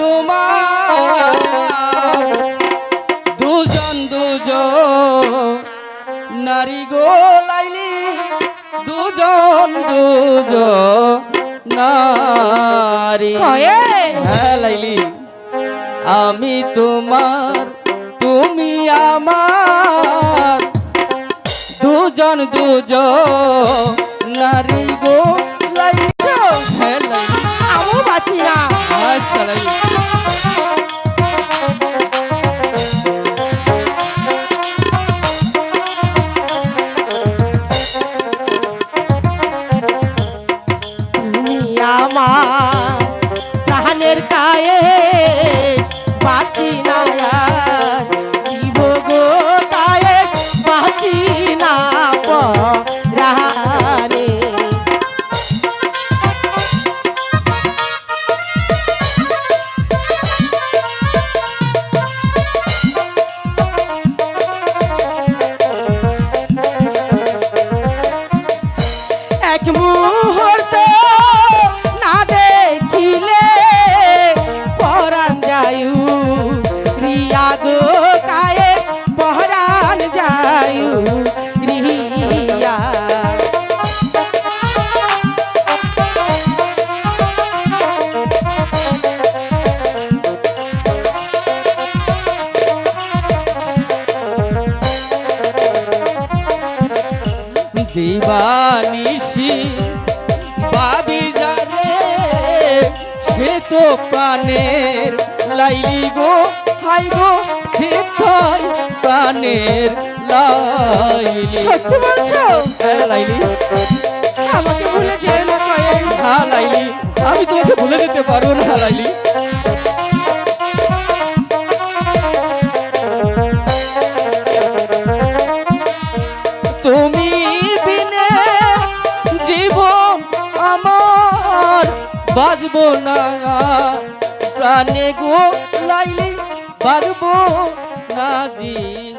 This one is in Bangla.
তোমার দুজন নারী গো লাইলি দুজন নারী হ্যাঁ লাইলি আমি তোমার তুমি আমার দুজন নারী গো লাইলি হ্যাঁ লাইলি আমও বাঁচি না আচ্ছা লাইলি আমার প্রাণের কায়ে বাঁচি না জীব গো কায়ে বাঁচি না পরাণে এক মুহূর্ত না দেখিলে পরাণ যায়ু রিয়া গো কায়ে পরাণ যায়ু রিয়া দিবানিশি ভাবি জানে সে তো প্রাণের লাইলি গো হাই গো সে তাই প্রাণের লাইলি সত্যি বলছো হ্যাঁ লাইলি আমাকে ভুলে যেও না কয়ে হ্যাঁ লাইলি আমি তোমাকে ভুলে যেতে পারবো না লাইলি তুমি বিনে জীবন আমার বাজবো না প্রাণে গো লাইলি বাজবো না জি